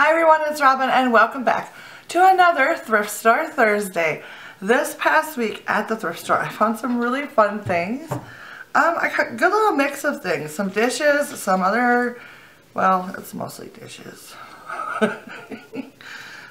Hi everyone, it's Robin and welcome back to another Thrift Store Thursday. This past week at the thrift store I found some really fun things. I got a good little mix of things. Some dishes, some other, well, it's mostly dishes.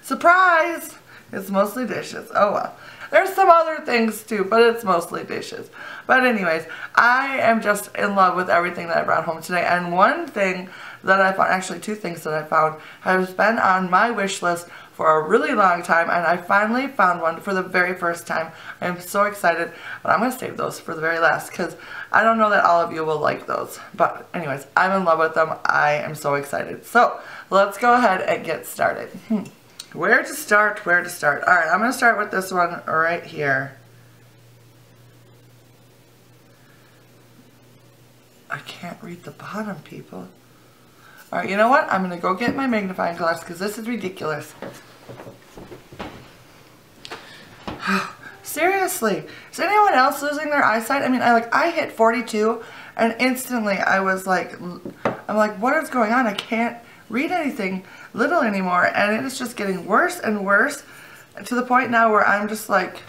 Surprise! It's mostly dishes. Oh well. There's some other things too, but it's mostly dishes. But anyways, I am just in love with everything that I brought home today. And one thing that I found, actually two things that I found, has been on my wish list for a really long time. And I finally found one for the very first time. I'm so excited. But I'm going to save those for the very last because I don't know that all of you will like those. But anyways, I'm in love with them. I am so excited. So let's go ahead and get started. Where to start? Where to start? Alright, I'm going to start with this one right here. I can't read the bottom, people. Alright, you know what? I'm going to go get my magnifying glass because this is ridiculous. Seriously, is anyone else losing their eyesight? I mean, I hit 42 and instantly I was like, I'm like, what is going on? I can't read anything little anymore, and it is just getting worse and worse to the point now where I'm just like,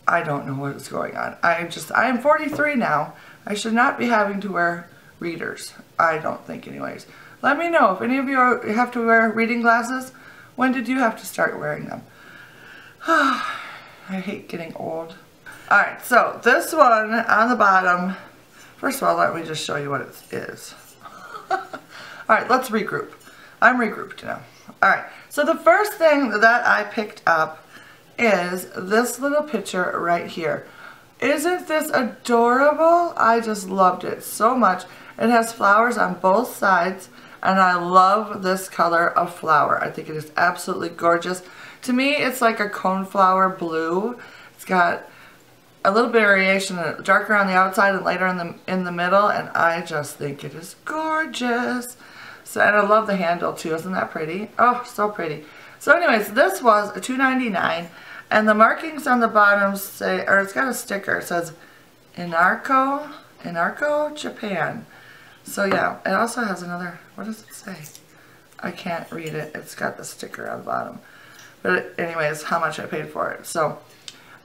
I don't know what is going on. I am 43 now. I should not be having to wear readers. I don't think anyways. Let me know if any of you have to wear reading glasses. When did you have to start wearing them? I hate getting old. Alright, so this one on the bottom, first of all, let me just show you what it is. Alright, let's regroup. I'm regrouped now. Alright, so the first thing that I picked up is this little picture right here. Isn't this adorable? I just loved it so much. It has flowers on both sides, and I love this color of flower. I think it is absolutely gorgeous. To me, it's like a coneflower blue. It's got a little variation, darker on the outside and lighter in the middle, and I just think it is gorgeous. So, and I love the handle too. Isn't that pretty? Oh, so pretty. So anyways, this was $2.99, and the markings on the bottom say, or it's got a sticker. It says Inarco, Japan. So yeah, it also has another, what does it say? I can't read it. It's got the sticker on the bottom. But anyways, how much I paid for it. So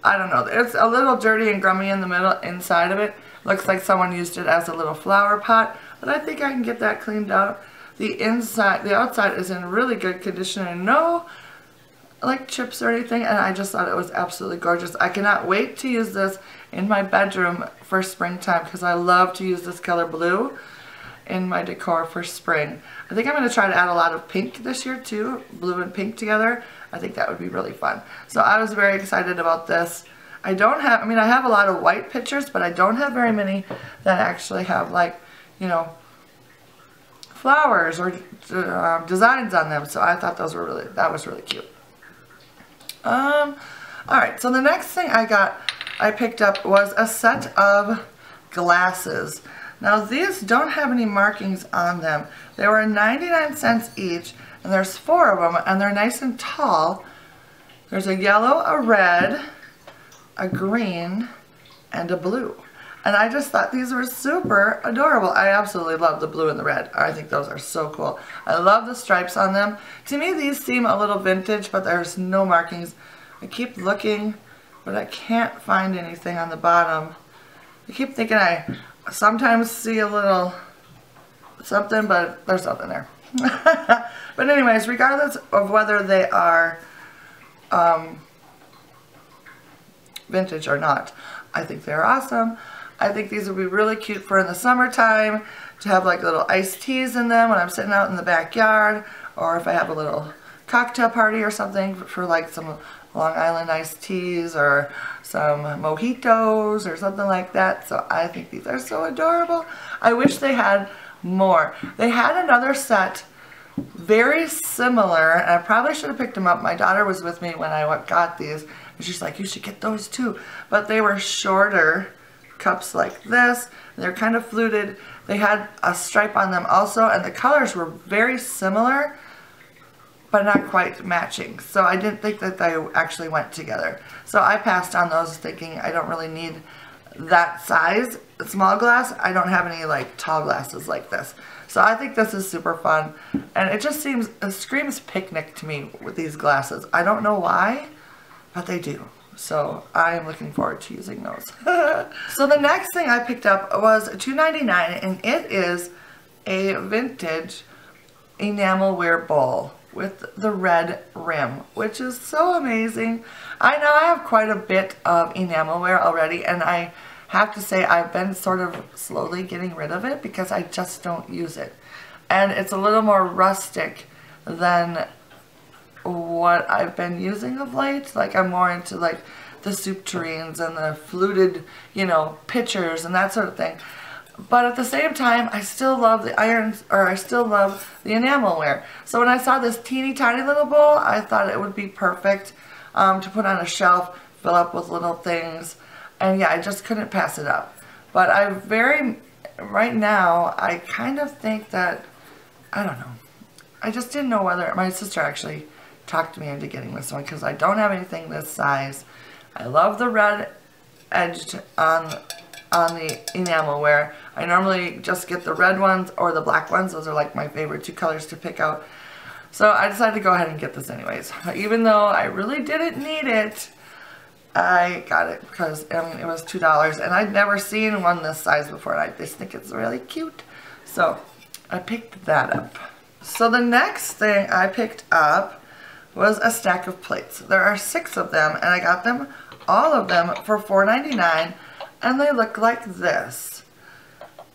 I don't know. It's a little dirty and grummy in the middle, inside of it. Looks like someone used it as a little flower pot, but I think I can get that cleaned out. The outside is in really good condition and no like chips or anything, and I just thought it was absolutely gorgeous. I cannot wait to use this in my bedroom for springtime because I love to use this color blue in my decor for spring. I think I'm going to try to add a lot of pink this year too, blue and pink together. I think that would be really fun. So I was very excited about this. I have a lot of white pictures, but I don't have very many that actually have, like, you know, flowers or designs on them. So I thought that was really cute. Alright, so the next thing I picked up was a set of glasses. Now these don't have any markings on them. They were 99 cents each, and there's 4 of them, and they're nice and tall. There's a yellow, a red, a green, and a blue. And I just thought these were super adorable. I absolutely love the blue and the red. I think those are so cool. I love the stripes on them. To me, these seem a little vintage, but there's no markings. I keep looking, but I can't find anything on the bottom. I keep thinking I sometimes see a little something, but there's nothing there. But anyways, regardless of whether they are vintage or not, I think they're awesome. I think these would be really cute for in the summertime to have like little iced teas in them when I'm sitting out in the backyard, or if I have a little cocktail party or something for like some Long Island iced teas or some mojitos or something like that. So I think these are so adorable. I wish they had more. They had another set very similar, and I probably should have picked them up. My daughter was with me when I got these, and she's like, you should get those too. But they were shorter cups like this. They're kind of fluted. They had a stripe on them also, and the colors were very similar, but not quite matching. So I didn't think that they actually went together. So I passed on those thinking I don't really need that size small glass. I don't have any like tall glasses like this. So I think this is super fun. And it just screams picnic to me with these glasses. I don't know why, but they do. So I am looking forward to using those. So the next thing I picked up was $2.99, and it is a vintage enamelware bowl with the red rim, which is so amazing. I know I have quite a bit of enamelware already, and I have to say I've been sort of slowly getting rid of it because I just don't use it. And it's a little more rustic than what I've been using of late. Like I'm more into like the soup tureens and the fluted, you know, pitchers and that sort of thing. But at the same time, I still love the irons, or I still love the enamelware. So when I saw this teeny tiny little bowl, I thought it would be perfect to put on a shelf, fill up with little things. And yeah, I just couldn't pass it up. But right now, I kind of think that, I don't know. I just didn't know whether, my sister actually talked me into getting this one because I don't have anything this size. I love the red edged on the enamelware. I normally just get the red ones or the black ones. Those are like my favorite two colors to pick out. So I decided to go ahead and get this anyways. Even though I really didn't need it, I got it because, I mean, it was $2 and I'd never seen one this size before, and I just think it's really cute. So I picked that up. So the next thing I picked up was a stack of plates. There are 6 of them, and I got them, all of them, for $4.99, and they look like this.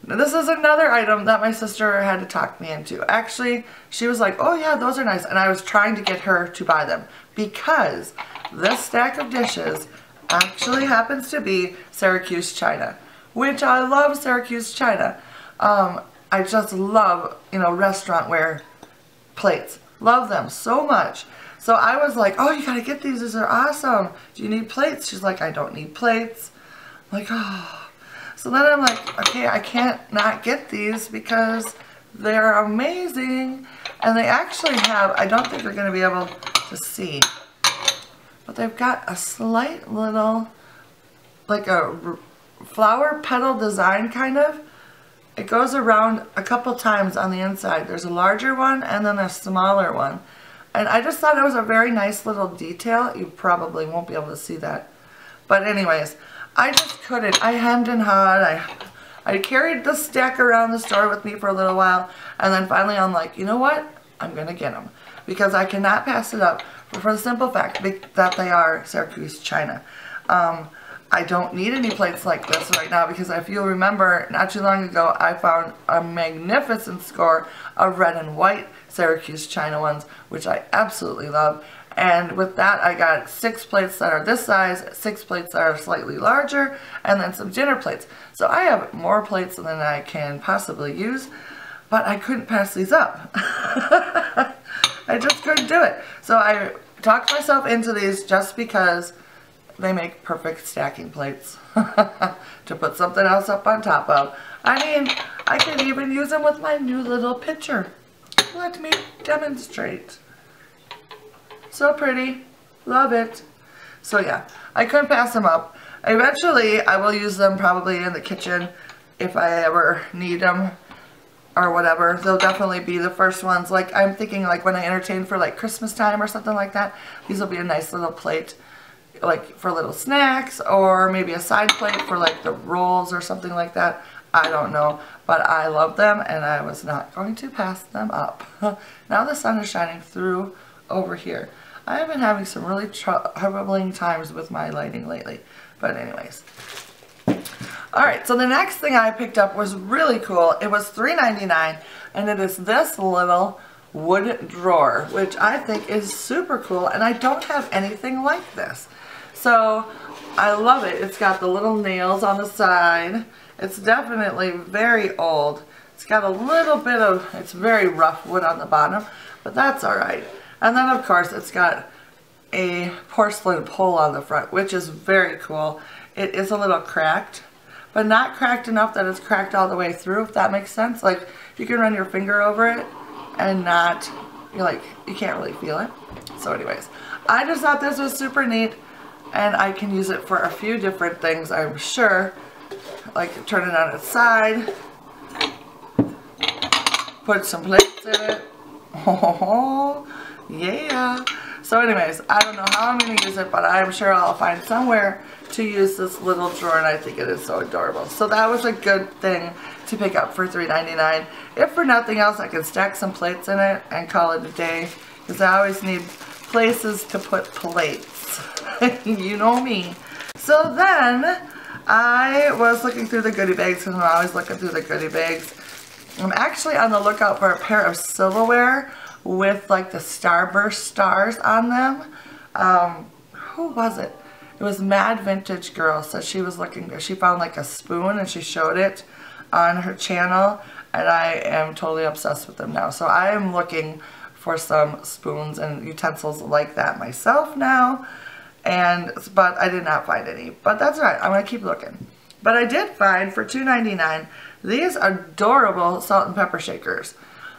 Now, this is another item that my sister had to talk me into. Actually, she was like, oh yeah, those are nice, and I was trying to get her to buy them because this stack of dishes actually happens to be Syracuse China, which I love Syracuse China. I just love, you know, restaurantware plates. Love them so much. So I was like, oh, you gotta get these. These are awesome. Do you need plates? She's like, I don't need plates. I'm like, oh. So then I'm like, okay, I can't not get these because they're amazing. And they actually have, I don't think you're gonna be able to see, but they've got a slight little, like a flower petal design kind of. It goes around a couple times on the inside. There's a larger one and then a smaller one. And I just thought it was a very nice little detail. You probably won't be able to see that. But anyways, I just couldn't. I hemmed and hawed. I carried the stack around the store with me for a little while. And then finally I'm like, you know what? I'm going to get them. Because I cannot pass it up for the simple fact that they are Syracuse China. I don't need any plates like this right now because if you'll remember, not too long ago, I found a magnificent score of red and white Syracuse China ones, which I absolutely love. And with that, I got 6 plates that are this size, 6 plates that are slightly larger, and then some dinner plates. So I have more plates than I can possibly use, but I couldn't pass these up. I just couldn't do it. So I talked myself into these just because they make perfect stacking plates to put something else up on top of. I mean, I could even use them with my new little pitcher. Let me demonstrate. So pretty. Love it. So yeah, I couldn't pass them up. Eventually, I will use them probably in the kitchen if I ever need them or whatever. They'll definitely be the first ones. Like, I'm thinking like when I entertain for like Christmas time or something like that, these will be a nice little plate, like for little snacks, or maybe a side plate for like the rolls or something like that. I don't know, but I love them and I was not going to pass them up. Now the sun is shining through over here. I have been having some really troubling times with my lighting lately, but anyways. Alright, so the next thing I picked up was really cool. It was $3.99 and it is this little wood drawer, which I think is super cool, and I don't have anything like this. So I love it. It's got the little nails on the side. It's definitely very old. It's got a little bit of, it's very rough wood on the bottom, but that's alright. And then of course it's got a porcelain pole on the front, which is very cool. It is a little cracked, but not cracked enough that it's cracked all the way through, if that makes sense. Like, you can run your finger over it and not, you can't really feel it. So anyways, I just thought this was super neat, and I can use it for a few different things, I'm sure. like turn it on its side, put some plates in it. Oh, yeah. So anyways, I don't know how I'm going to use it, but I'm sure I'll find somewhere to use this little drawer, and I think it is so adorable. So that was a good thing to pick up for $3.99. If for nothing else, I can stack some plates in it and call it a day, because I always need places to put plates. You know me. So then I was looking through the goodie bags, because I'm always looking through the goodie bags. I'm actually on the lookout for a pair of silverware with like the starburst stars on them. Who was it? It was Mad Vintage Girl. So she was looking, she found like a spoon and she showed it on her channel, and I am totally obsessed with them now. So I am looking for some spoons and utensils like that myself now, but I did not find any. But that's all right, I'm gonna keep looking. But I did find for $2.99 these adorable salt and pepper shakers.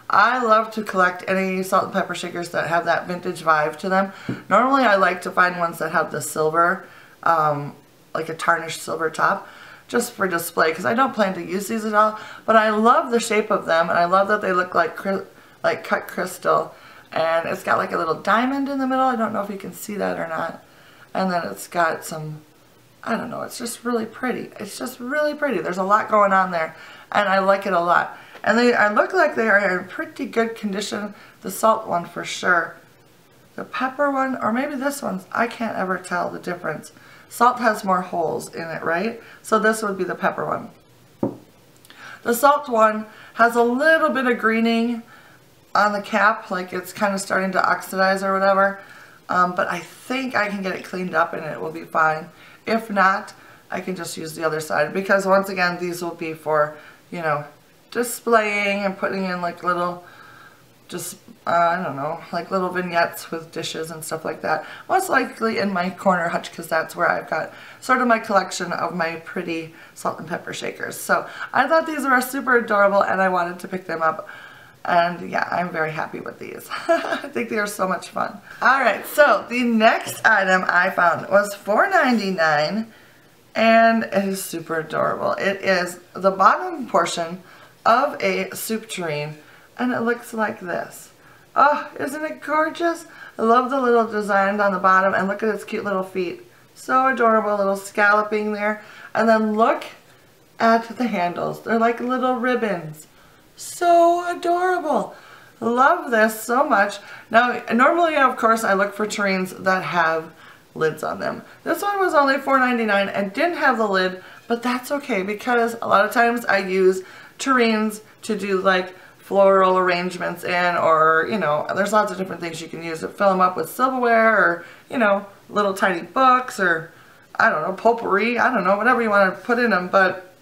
I love to collect any salt and pepper shakers that have that vintage vibe to them. Normally I like to find ones that have the silver, like a tarnished silver top, just for display, because I don't plan to use these at all. But I love the shape of them, and I love that they look like cut crystal. And it's got like a little diamond in the middle. I don't know if you can see that or not. And then it's got some, I don't know, it's just really pretty. It's just really pretty. There's a lot going on there, and I like it a lot. And they look like they are in pretty good condition. The salt one for sure. The pepper one, or maybe this one, I can't ever tell the difference. Salt has more holes in it, right? So this would be the pepper one. The salt one has a little bit of greening on the cap, like it's kind of starting to oxidize or whatever. But I think I can get it cleaned up and it will be fine. If not, I can just use the other side, because once again, these will be for, you know, displaying and putting in like little, just, I don't know, like little vignettes with dishes and stuff like that. Most likely in my corner hutch, because that's where I've got sort of my collection of my pretty salt and pepper shakers. So I thought these were super adorable and I wanted to pick them up. And yeah, I'm very happy with these. I think they are so much fun. Alright, so the next item I found was $4.99, and it is super adorable. It is the bottom portion of a soup tureen, and it looks like this. Oh, isn't it gorgeous? I love the little design on the bottom, and look at its cute little feet. So adorable, little scalloping there. And then look at the handles. They're like little ribbons. So adorable. Love this so much. Now, normally, of course, I look for tureens that have lids on them. This one was only $4.99 and didn't have the lid, but that's okay, because a lot of times I use tureens to do like floral arrangements in, or, you know, there's lots of different things you can use to fill them up with silverware, or, you know, little tiny books, or, I don't know, potpourri, I don't know, whatever you want to put in them. But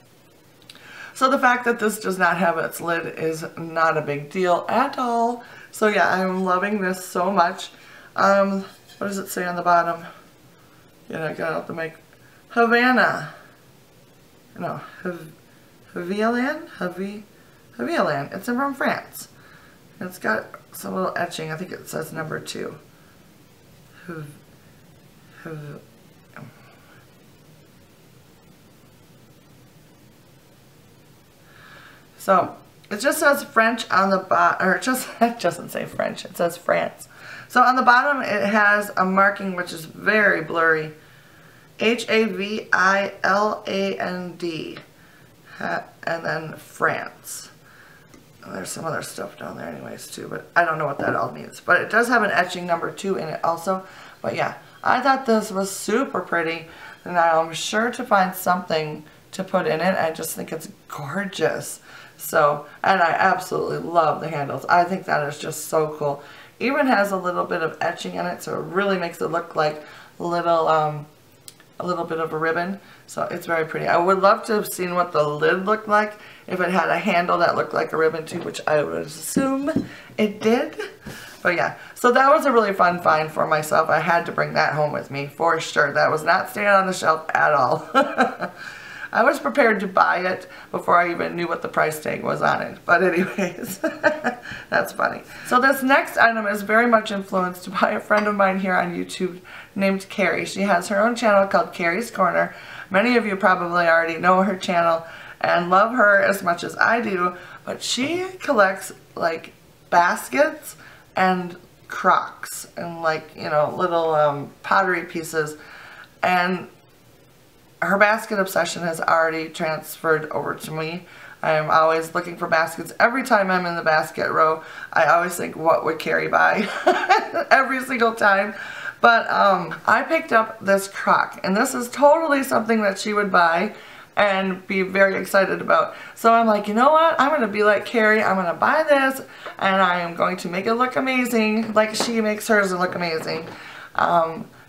so the fact that this does not have its lid is not a big deal at all. So yeah, I'm loving this so much. What does it say on the bottom? Yeah, I got to make Havana. No, Haviland? Haviland. It's from France. It's got some little etching. I think it says number 2. So it just says French on the bottom, or it doesn't say French, it says France. So on the bottom it has a marking which is very blurry. Haviland. And then France. And there's some other stuff down there anyways too, but I don't know what that all means. But it does have an etching number 2 in it also. But yeah, I thought this was super pretty, and I'm sure to find something to put in it. I just think it's gorgeous. So, and I absolutely love the handles. I think that is just so cool. Even has a little bit of etching in it, so it really makes it look like little, a little bit of a ribbon. So it's very pretty. I would love to have seen what the lid looked like if it had a handle that looked like a ribbon too, which I would assume it did. But yeah, so that was a really fun find for myself. I had to bring that home with me for sure. That was not staying on the shelf at all. I was prepared to buy it before I even knew what the price tag was on it. But anyways, that's funny. So this next item is very much influenced by a friend of mine here on YouTube named Keri. She has her own channel called Keri's Corner. Many of you probably already know her channel and love her as much as I do, but she collects like baskets and crocs and like, you know, little pottery pieces, and her basket obsession has already transferred over to me. I'm always looking for baskets. Every time I'm in the basket row, I always think, what would Keri buy? Every single time. But I picked up this croc, and this is totally something that she would buy and be very excited about. So I'm like, you know what? I'm going to be like Keri. I'm going to buy this, and I am going to make it look amazing, like she makes hers look amazing.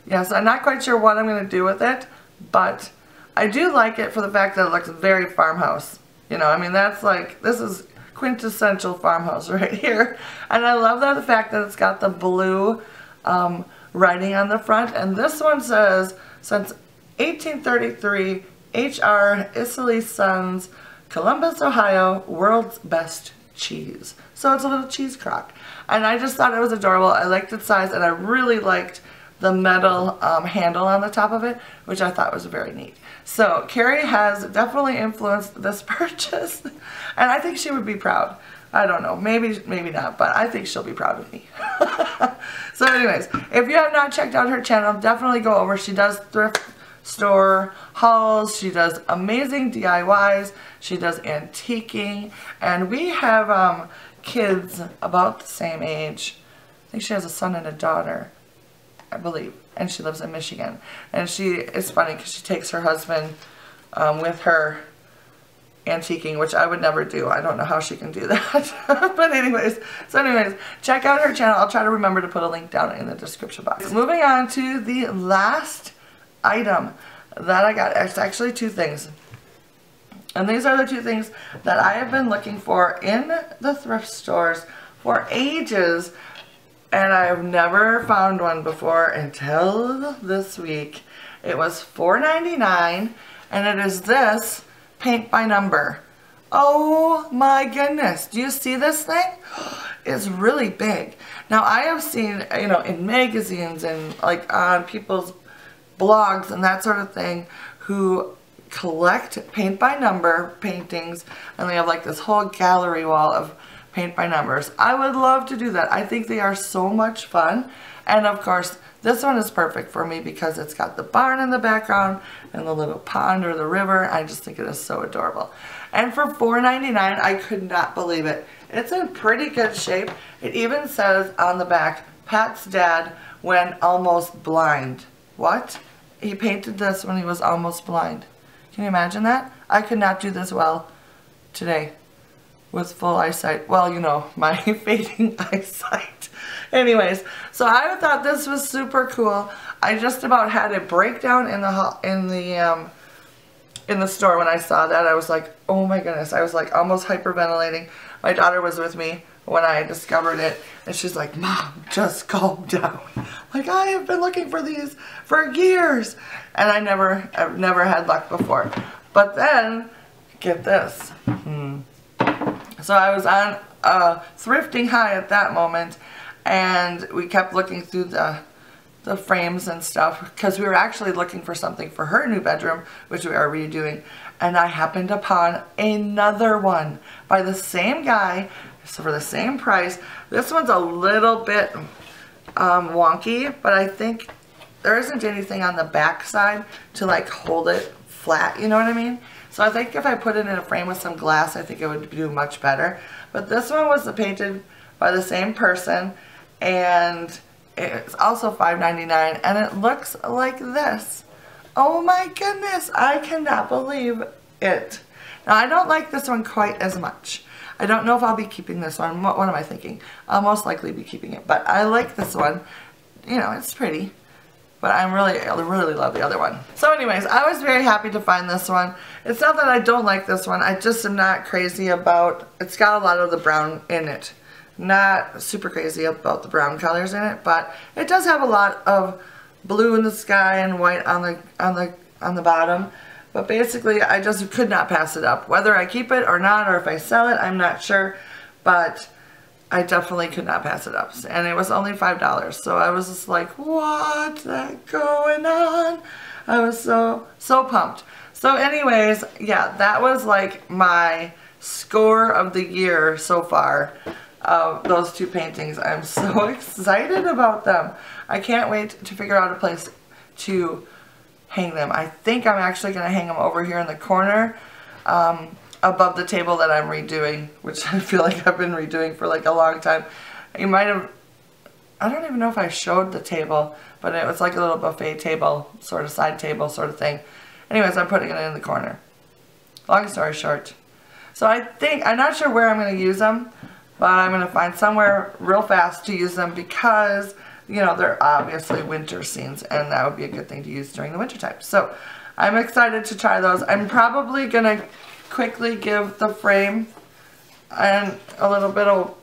Yes, I'm not quite sure what I'm going to do with it, but I do like it for the fact that it looks very farmhouse. You know, I mean, that's like, this is quintessential farmhouse right here. And I love that the fact that it's got the blue writing on the front. And this one says, since 1833, H.R. Isley Sons, Columbus, Ohio, world's best cheese. So it's a little cheese crock. And I just thought it was adorable. I liked its size, and I really liked the metal handle on the top of it, which I thought was very neat. So Keri has definitely influenced this purchase, and I think she would be proud. I don't know, maybe not, but I think she'll be proud of me. So anyways, if you have not checked out her channel, definitely go over. She does thrift store hauls, she does amazing DIYs, she does antiquing, and we have kids about the same age. I think she has a son and a daughter, I believe, and she lives in Michigan. And it's funny because she takes her husband with her antiquing, which I would never do. I don't know how she can do that. But anyways, check out her channel. I'll try to remember to put a link down in the description box. Moving on to the last item that I got. It's actually two things. And these are the two things that I have been looking for in the thrift stores for ages. And I have never found one before until this week. It was $4.99, and it is this paint by number. Oh my goodness. Do you see this thing? It's really big. Now I have seen, you know, in magazines and like on people's blogs and that sort of thing, who collect paint by number paintings, and they have like this whole gallery wall of paint by numbers. I would love to do that. I think they are so much fun. And of course, this one is perfect for me because it's got the barn in the background and the little pond or the river. I just think it is so adorable. And for $4.99, I could not believe it. It's in pretty good shape. It even says on the back, Pat's dad when almost blind. What? He painted this when he was almost blind. Can you imagine that? I could not do this well today with full eyesight. Well, you know, my fading eyesight. Anyways, so I thought this was super cool. I just about had a breakdown in the store when I saw that. I was like, oh my goodness. I was like almost hyperventilating. My daughter was with me when I discovered it, and she's like, Mom, just calm down. Like, I have been looking for these for years, and I've never had luck before. But then, get this. So I was on thrifting high at that moment, and we kept looking through the frames and stuff because we were actually looking for something for her new bedroom, which we are redoing, and I happened upon another one by the same guy, so for the same price. This one's a little bit wonky, but I think there isn't anything on the back side to like hold it flat, you know what I mean? So I think if I put it in a frame with some glass, I think it would do much better. But this one was painted by the same person, and it's also $5.99, and it looks like this. Oh my goodness, I cannot believe it. Now I don't like this one quite as much. I don't know if I'll be keeping this one. What am I thinking? I'll most likely be keeping it, but I like this one. You know, it's pretty. But I really love the other one. So anyways, I was very happy to find this one. It's not that I don't like this one. I just am not crazy about, it's got a lot of the brown in it. Not super crazy about the brown colors in it, but it does have a lot of blue in the sky and white on the bottom. But basically, I just could not pass it up. Whether I keep it or not, or if I sell it, I'm not sure. But I definitely could not pass it up. And it was only $5. So I was just like, what's that going on? I was so pumped. So anyways, yeah, that was like my score of the year so far of those two paintings. I'm so excited about them. I can't wait to figure out a place to hang them. I think I'm actually going to hang them over here in the corner above the table that I'm redoing, which I feel like I've been redoing for like a long time. You might have, I don't even know if I showed the table, but it was like a little buffet table, sort of side table sort of thing. Anyways, I'm putting it in the corner. Long story short. So I think, I'm not sure where I'm going to use them, but I'm going to find somewhere real fast to use them because, you know, they're obviously winter scenes and that would be a good thing to use during the winter time. So I'm excited to try those. I'm probably going to quickly give the frame and a little bit of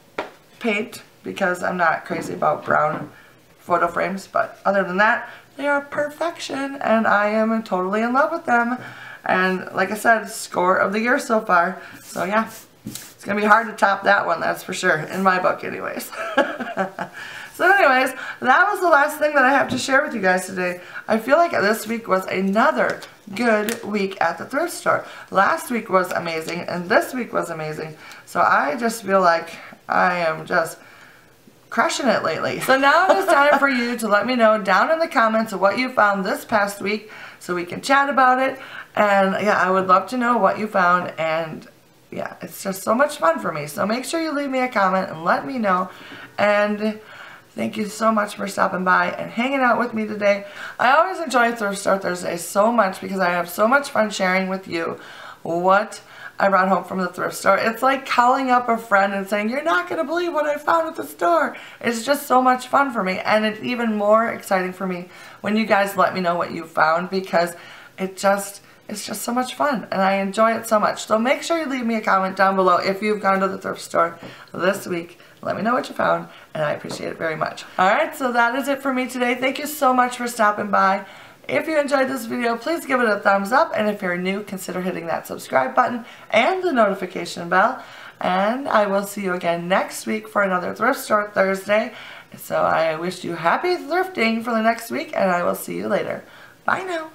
paint because I'm not crazy about brown photo frames, but other than that, they are perfection and I am totally in love with them. And like I said, score of the year so far. So yeah, it's going to be hard to top that one, that's for sure, in my book anyways. So anyways, that was the last thing that I have to share with you guys today. I feel like this week was another good week at the thrift store. Last week was amazing and this week was amazing. So I just feel like I am just crushing it lately. So now it is time for you to let me know down in the comments of what you found this past week so we can chat about it. And yeah, I would love to know what you found, and yeah, it's just so much fun for me. So make sure you leave me a comment and let me know. And thank you so much for stopping by and hanging out with me today. I always enjoy Thrift Store Thursday so much because I have so much fun sharing with you what I brought home from the thrift store. It's like calling up a friend and saying, you're not going to believe what I found at the store. It's just so much fun for me, and it's even more exciting for me when you guys let me know what you found because it's just so much fun and I enjoy it so much. So make sure you leave me a comment down below if you've gone to the thrift store this week. Let me know what you found and I appreciate it very much. Alright, so that is it for me today. Thank you so much for stopping by. If you enjoyed this video, please give it a thumbs up, and if you're new, consider hitting that subscribe button and the notification bell. And I will see you again next week for another Thrift Store Thursday. So I wish you happy thrifting for the next week, and I will see you later. Bye now.